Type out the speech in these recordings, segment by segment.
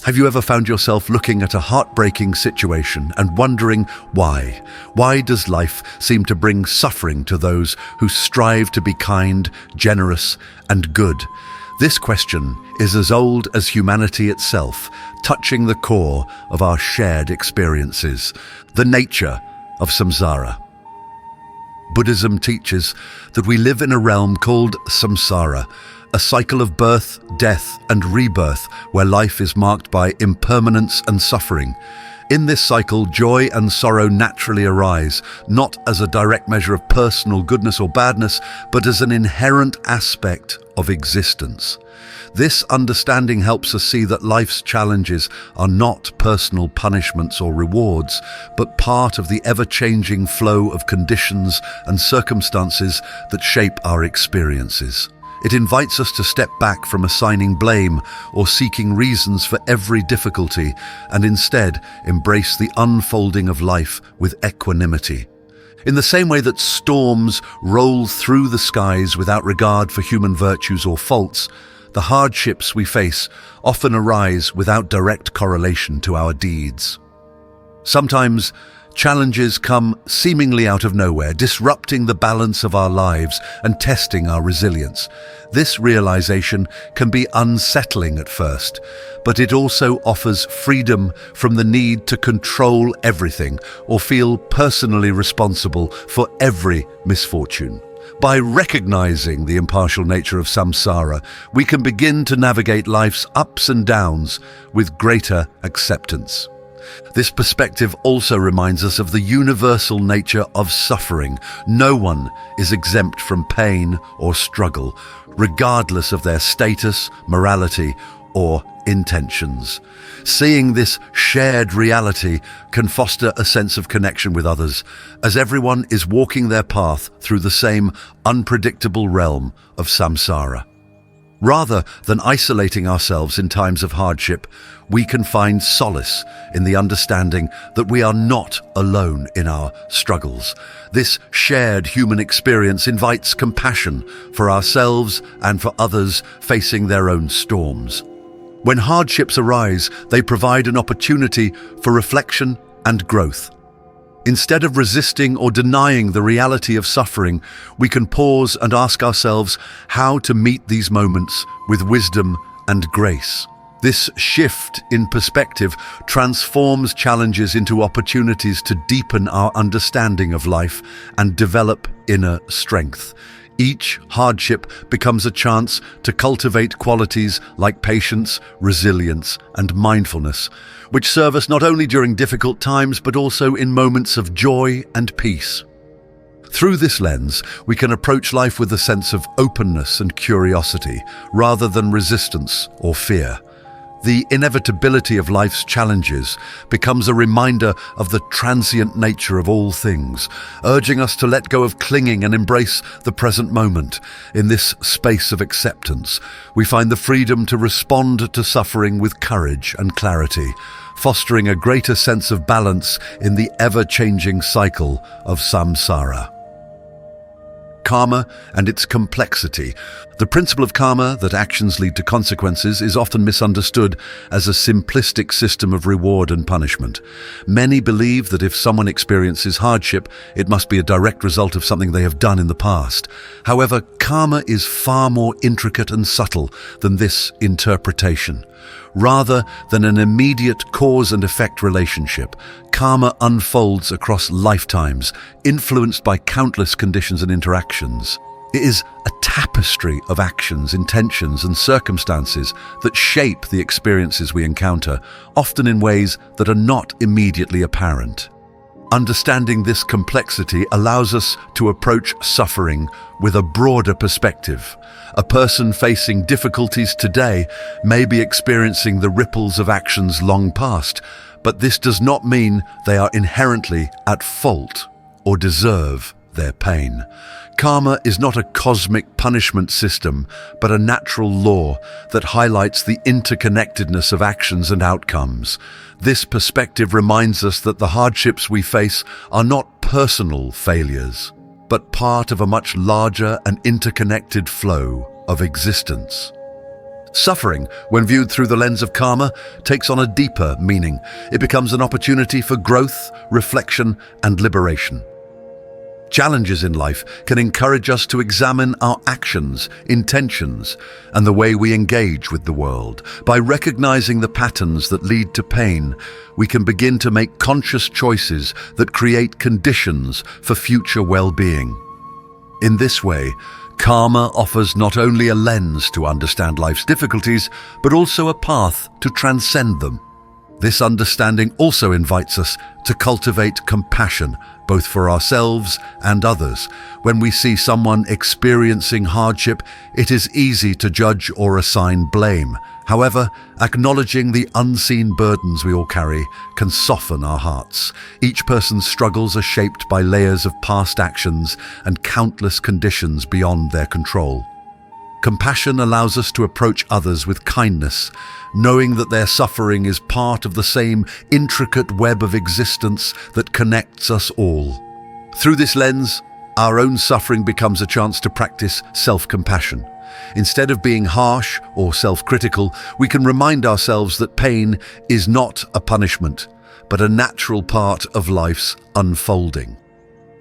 Have you ever found yourself looking at a heartbreaking situation and wondering why? Why does life seem to bring suffering to those who strive to be kind, generous, and good? This question is as old as humanity itself, touching the core of our shared experiences, the nature of samsara. Buddhism teaches that we live in a realm called samsara, a cycle of birth, death, and rebirth where life is marked by impermanence and suffering. In this cycle, joy and sorrow naturally arise, not as a direct measure of personal goodness or badness, but as an inherent aspect of existence. This understanding helps us see that life's challenges are not personal punishments or rewards, but part of the ever-changing flow of conditions and circumstances that shape our experiences. It invites us to step back from assigning blame or seeking reasons for every difficulty and instead embrace the unfolding of life with equanimity. In the same way that storms roll through the skies without regard for human virtues or faults, the hardships we face often arise without direct correlation to our deeds. Sometimes, challenges come seemingly out of nowhere, disrupting the balance of our lives and testing our resilience. This realization can be unsettling at first, but it also offers freedom from the need to control everything or feel personally responsible for every misfortune. By recognizing the impartial nature of samsara, we can begin to navigate life's ups and downs with greater acceptance. This perspective also reminds us of the universal nature of suffering. No one is exempt from pain or struggle, regardless of their status, morality, or intentions. Seeing this shared reality can foster a sense of connection with others, as everyone is walking their path through the same unpredictable realm of samsara. Rather than isolating ourselves in times of hardship, we can find solace in the understanding that we are not alone in our struggles. This shared human experience invites compassion for ourselves and for others facing their own storms. When hardships arise, they provide an opportunity for reflection and growth. Instead of resisting or denying the reality of suffering, we can pause and ask ourselves how to meet these moments with wisdom and grace. This shift in perspective transforms challenges into opportunities to deepen our understanding of life and develop inner strength. Each hardship becomes a chance to cultivate qualities like patience, resilience, and mindfulness, which serve us not only during difficult times but also in moments of joy and peace. Through this lens, we can approach life with a sense of openness and curiosity, rather than resistance or fear. The inevitability of life's challenges becomes a reminder of the transient nature of all things, urging us to let go of clinging and embrace the present moment. In this space of acceptance, we find the freedom to respond to suffering with courage and clarity, fostering a greater sense of balance in the ever-changing cycle of samsara. Karma and its complexity. The principle of karma, that actions lead to consequences, is often misunderstood as a simplistic system of reward and punishment. Many believe that if someone experiences hardship, it must be a direct result of something they have done in the past. However, karma is far more intricate and subtle than this interpretation. Rather than an immediate cause and effect relationship, karma unfolds across lifetimes, influenced by countless conditions and interactions. It is a tapestry of actions, intentions, and circumstances that shape the experiences we encounter, often in ways that are not immediately apparent. Understanding this complexity allows us to approach suffering with a broader perspective. A person facing difficulties today may be experiencing the ripples of actions long past, but this does not mean they are inherently at fault or deserve their pain. Karma is not a cosmic punishment system, but a natural law that highlights the interconnectedness of actions and outcomes. This perspective reminds us that the hardships we face are not personal failures, but part of a much larger and interconnected flow of existence. Suffering, when viewed through the lens of karma, takes on a deeper meaning. It becomes an opportunity for growth, reflection, and liberation. Challenges in life can encourage us to examine our actions, intentions, and the way we engage with the world. By recognizing the patterns that lead to pain, we can begin to make conscious choices that create conditions for future well-being. In this way, karma offers not only a lens to understand life's difficulties, but also a path to transcend them. This understanding also invites us to cultivate compassion, both for ourselves and others. When we see someone experiencing hardship, it is easy to judge or assign blame. However, acknowledging the unseen burdens we all carry can soften our hearts. Each person's struggles are shaped by layers of past actions and countless conditions beyond their control. Compassion allows us to approach others with kindness, knowing that their suffering is part of the same intricate web of existence that connects us all. Through this lens, our own suffering becomes a chance to practice self-compassion. Instead of being harsh or self-critical, we can remind ourselves that pain is not a punishment, but a natural part of life's unfolding.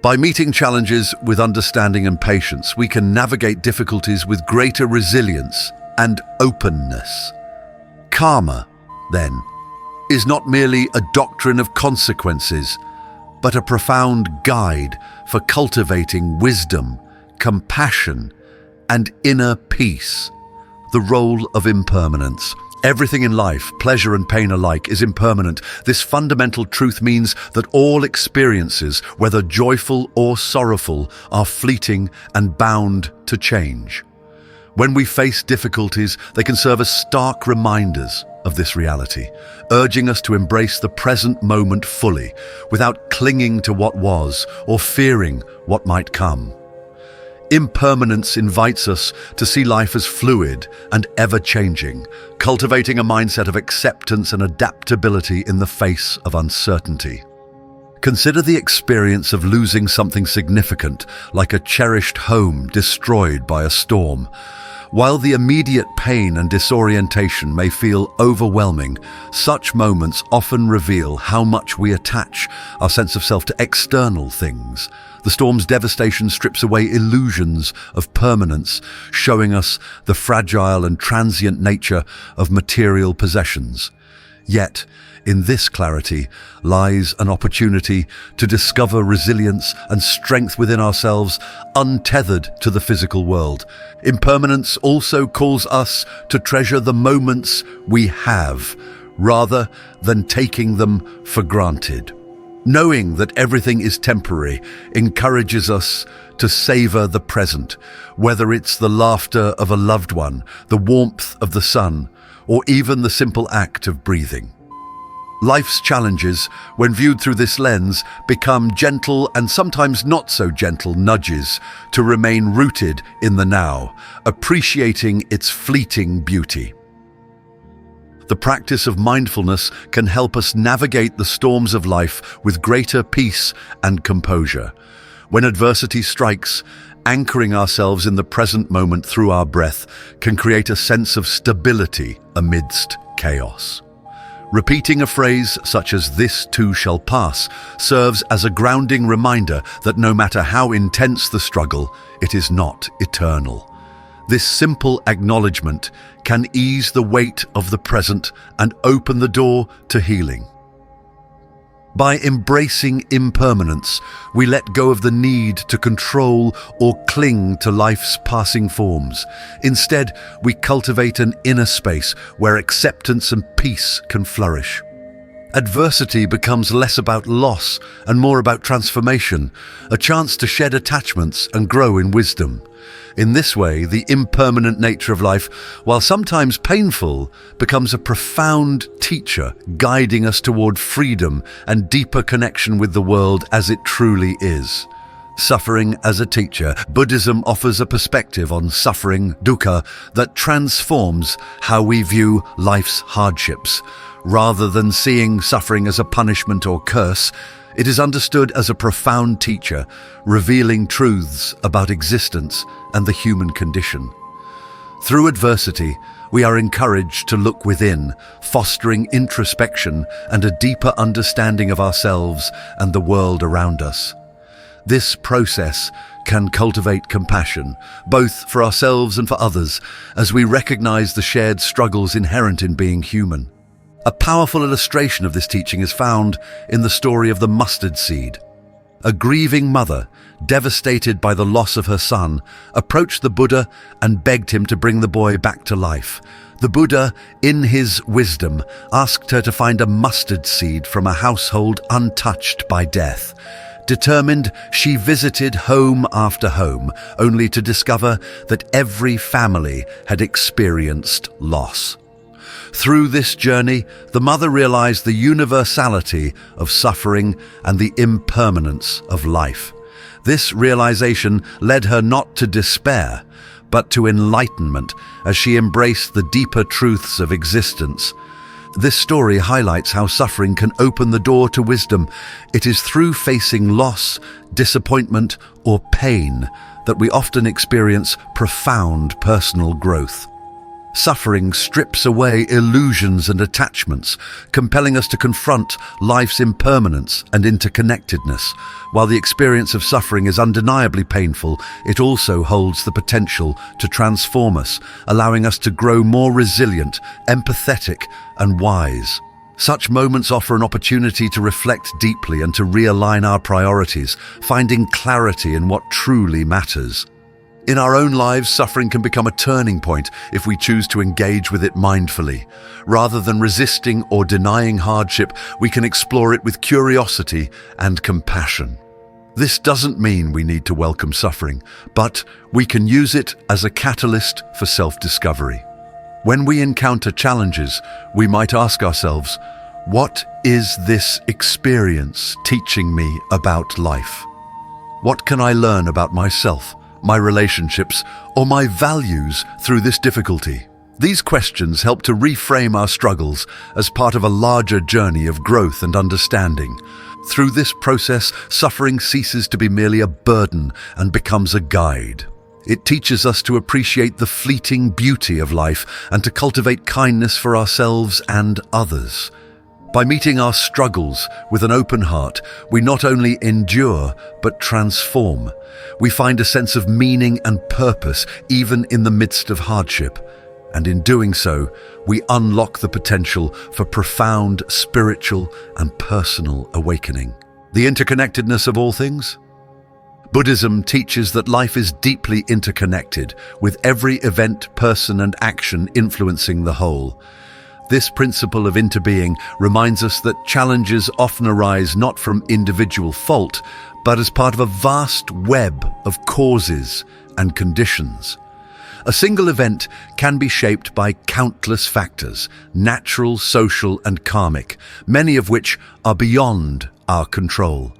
By meeting challenges with understanding and patience, we can navigate difficulties with greater resilience and openness. Karma, then, is not merely a doctrine of consequences, but a profound guide for cultivating wisdom, compassion, and inner peace. The role of impermanence. Everything in life, pleasure and pain alike, is impermanent. This fundamental truth means that all experiences, whether joyful or sorrowful, are fleeting and bound to change. When we face difficulties, they can serve as stark reminders of this reality, urging us to embrace the present moment fully, without clinging to what was or fearing what might come. Impermanence invites us to see life as fluid and ever-changing, cultivating a mindset of acceptance and adaptability in the face of uncertainty. Consider the experience of losing something significant, like a cherished home destroyed by a storm. While the immediate pain and disorientation may feel overwhelming, such moments often reveal how much we attach our sense of self to external things. The storm's devastation strips away illusions of permanence, showing us the fragile and transient nature of material possessions. Yet, in this clarity lies an opportunity to discover resilience and strength within ourselves, untethered to the physical world. Impermanence also calls us to treasure the moments we have, rather than taking them for granted. Knowing that everything is temporary encourages us to savor the present, whether it's the laughter of a loved one, the warmth of the sun, or even the simple act of breathing. Life's challenges, when viewed through this lens, become gentle and sometimes not so gentle nudges to remain rooted in the now, appreciating its fleeting beauty. The practice of mindfulness can help us navigate the storms of life with greater peace and composure. When adversity strikes, anchoring ourselves in the present moment through our breath can create a sense of stability amidst chaos. Repeating a phrase such as "this too shall pass" serves as a grounding reminder that no matter how intense the struggle, it is not eternal. This simple acknowledgement can ease the weight of the present and open the door to healing. By embracing impermanence, we let go of the need to control or cling to life's passing forms. Instead, we cultivate an inner space where acceptance and peace can flourish. Adversity becomes less about loss and more about transformation, a chance to shed attachments and grow in wisdom. In this way, the impermanent nature of life, while sometimes painful, becomes a profound teacher, guiding us toward freedom and deeper connection with the world as it truly is. Suffering as a teacher, Buddhism offers a perspective on suffering, dukkha, that transforms how we view life's hardships. Rather than seeing suffering as a punishment or curse, it is understood as a profound teacher, revealing truths about existence and the human condition. Through adversity, we are encouraged to look within, fostering introspection and a deeper understanding of ourselves and the world around us. This process can cultivate compassion, both for ourselves and for others, as we recognize the shared struggles inherent in being human. A powerful illustration of this teaching is found in the story of the mustard seed. A grieving mother, devastated by the loss of her son, approached the Buddha and begged him to bring the boy back to life. The Buddha, in his wisdom, asked her to find a mustard seed from a household untouched by death. Determined, she visited home after home, only to discover that every family had experienced loss. Through this journey, the mother realized the universality of suffering and the impermanence of life. This realization led her not to despair, but to enlightenment as she embraced the deeper truths of existence. This story highlights how suffering can open the door to wisdom. It is through facing loss, disappointment, or pain that we often experience profound personal growth. Suffering strips away illusions and attachments, compelling us to confront life's impermanence and interconnectedness. While the experience of suffering is undeniably painful, it also holds the potential to transform us, allowing us to grow more resilient, empathetic, and wise. Such moments offer an opportunity to reflect deeply and to realign our priorities, finding clarity in what truly matters. In our own lives, suffering can become a turning point if we choose to engage with it mindfully. Rather than resisting or denying hardship, we can explore it with curiosity and compassion. This doesn't mean we need to welcome suffering, but we can use it as a catalyst for self-discovery. When we encounter challenges, we might ask ourselves, what is this experience teaching me about life? What can I learn about myself, my relationships, or my values through this difficulty? These questions help to reframe our struggles as part of a larger journey of growth and understanding. Through this process, suffering ceases to be merely a burden and becomes a guide. It teaches us to appreciate the fleeting beauty of life and to cultivate kindness for ourselves and others. By meeting our struggles with an open heart, we not only endure, but transform. We find a sense of meaning and purpose even in the midst of hardship. And in doing so, we unlock the potential for profound spiritual and personal awakening. The interconnectedness of all things? Buddhism teaches that life is deeply interconnected, with every event, person, and action influencing the whole. This principle of interbeing reminds us that challenges often arise not from individual fault, but as part of a vast web of causes and conditions. A single event can be shaped by countless factors, natural, social, and karmic, many of which are beyond our control.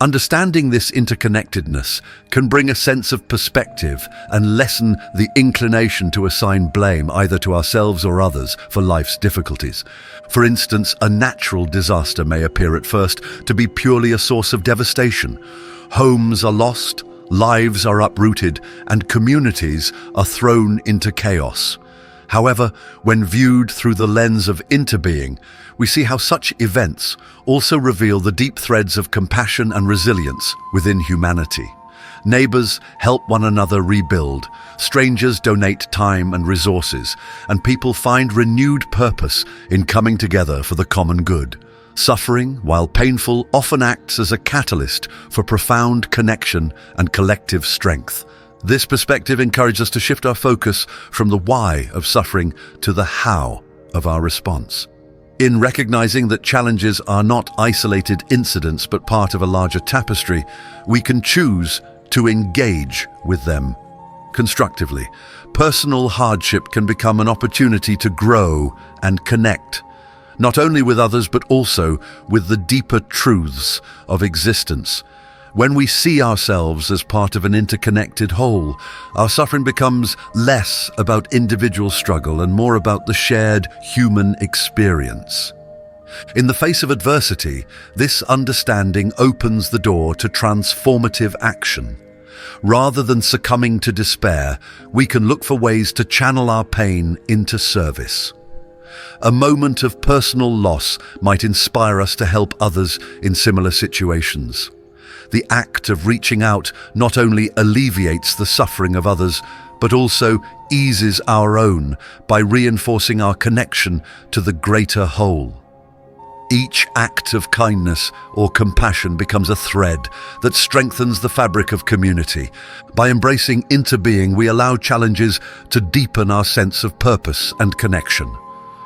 Understanding this interconnectedness can bring a sense of perspective and lessen the inclination to assign blame either to ourselves or others for life's difficulties. For instance, a natural disaster may appear at first to be purely a source of devastation. Homes are lost, lives are uprooted, and communities are thrown into chaos. However, when viewed through the lens of interbeing, we see how such events also reveal the deep threads of compassion and resilience within humanity. Neighbors help one another rebuild, strangers donate time and resources, and people find renewed purpose in coming together for the common good. Suffering, while painful, often acts as a catalyst for profound connection and collective strength. This perspective encourages us to shift our focus from the why of suffering to the how of our response. In recognizing that challenges are not isolated incidents but part of a larger tapestry, we can choose to engage with them constructively. Personal hardship can become an opportunity to grow and connect, not only with others but also with the deeper truths of existence. When we see ourselves as part of an interconnected whole, our suffering becomes less about individual struggle and more about the shared human experience. In the face of adversity, this understanding opens the door to transformative action. Rather than succumbing to despair, we can look for ways to channel our pain into service. A moment of personal loss might inspire us to help others in similar situations. The act of reaching out not only alleviates the suffering of others, but also eases our own by reinforcing our connection to the greater whole. Each act of kindness or compassion becomes a thread that strengthens the fabric of community. By embracing interbeing, we allow challenges to deepen our sense of purpose and connection.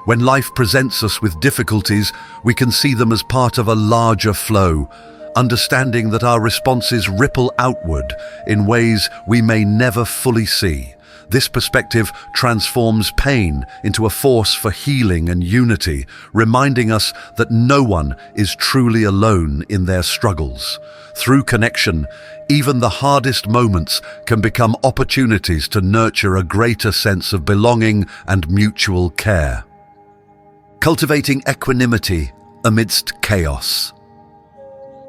When life presents us with difficulties, we can see them as part of a larger flow, understanding that our responses ripple outward in ways we may never fully see. This perspective transforms pain into a force for healing and unity, reminding us that no one is truly alone in their struggles. Through connection, even the hardest moments can become opportunities to nurture a greater sense of belonging and mutual care. Cultivating equanimity amidst chaos.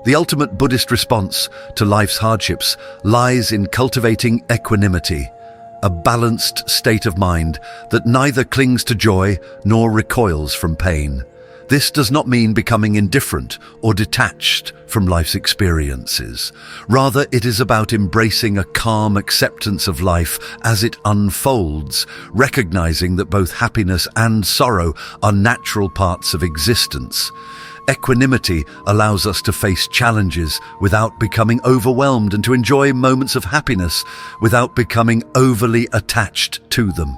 The ultimate Buddhist response to life's hardships lies in cultivating equanimity, a balanced state of mind that neither clings to joy nor recoils from pain. This does not mean becoming indifferent or detached from life's experiences. Rather, it is about embracing a calm acceptance of life as it unfolds, recognizing that both happiness and sorrow are natural parts of existence. Equanimity allows us to face challenges without becoming overwhelmed and to enjoy moments of happiness without becoming overly attached to them.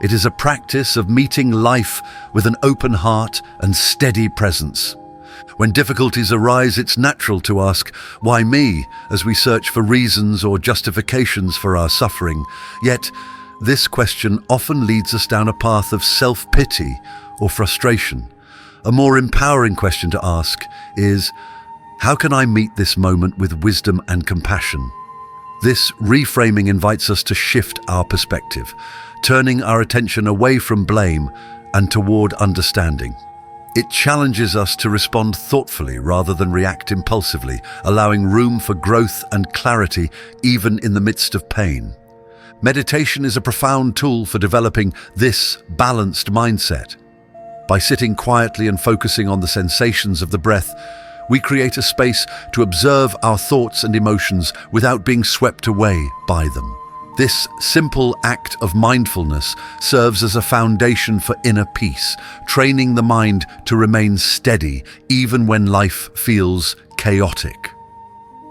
It is a practice of meeting life with an open heart and steady presence. When difficulties arise, it's natural to ask, "Why me?" as we search for reasons or justifications for our suffering. Yet, this question often leads us down a path of self-pity or frustration. A more empowering question to ask is, how can I meet this moment with wisdom and compassion? This reframing invites us to shift our perspective, turning our attention away from blame and toward understanding. It challenges us to respond thoughtfully rather than react impulsively, allowing room for growth and clarity even in the midst of pain. Meditation is a profound tool for developing this balanced mindset. By sitting quietly and focusing on the sensations of the breath, we create a space to observe our thoughts and emotions without being swept away by them. This simple act of mindfulness serves as a foundation for inner peace, training the mind to remain steady even when life feels chaotic.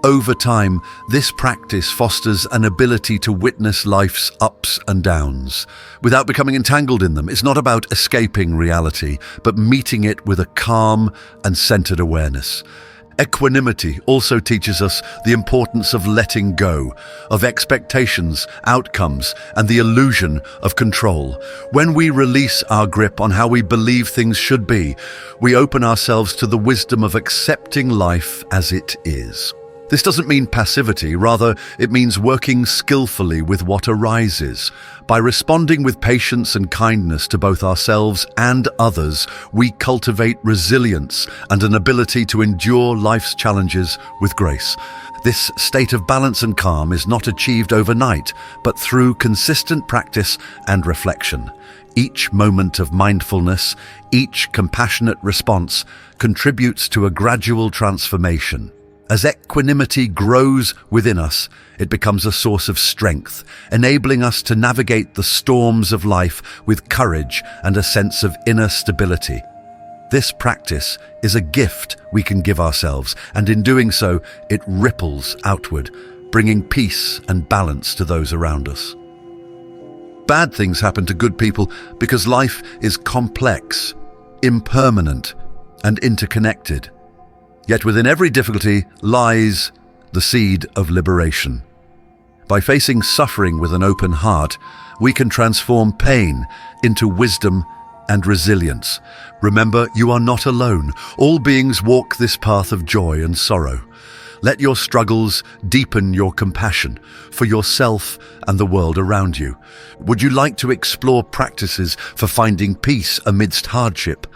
Over time, this practice fosters an ability to witness life's ups and downs without becoming entangled in them. It's not about escaping reality, but meeting it with a calm and centered awareness. Equanimity also teaches us the importance of letting go of expectations, outcomes, and the illusion of control. When we release our grip on how we believe things should be, we open ourselves to the wisdom of accepting life as it is. This doesn't mean passivity, rather it means working skillfully with what arises. By responding with patience and kindness to both ourselves and others, we cultivate resilience and an ability to endure life's challenges with grace. This state of balance and calm is not achieved overnight, but through consistent practice and reflection. Each moment of mindfulness, each compassionate response contributes to a gradual transformation. As equanimity grows within us, it becomes a source of strength, enabling us to navigate the storms of life with courage and a sense of inner stability. This practice is a gift we can give ourselves, and in doing so, it ripples outward, bringing peace and balance to those around us. Bad things happen to good people because life is complex, impermanent, and interconnected. Yet within every difficulty lies the seed of liberation. By facing suffering with an open heart, we can transform pain into wisdom and resilience. Remember, you are not alone. All beings walk this path of joy and sorrow. Let your struggles deepen your compassion for yourself and the world around you. Would you like to explore practices for finding peace amidst hardship?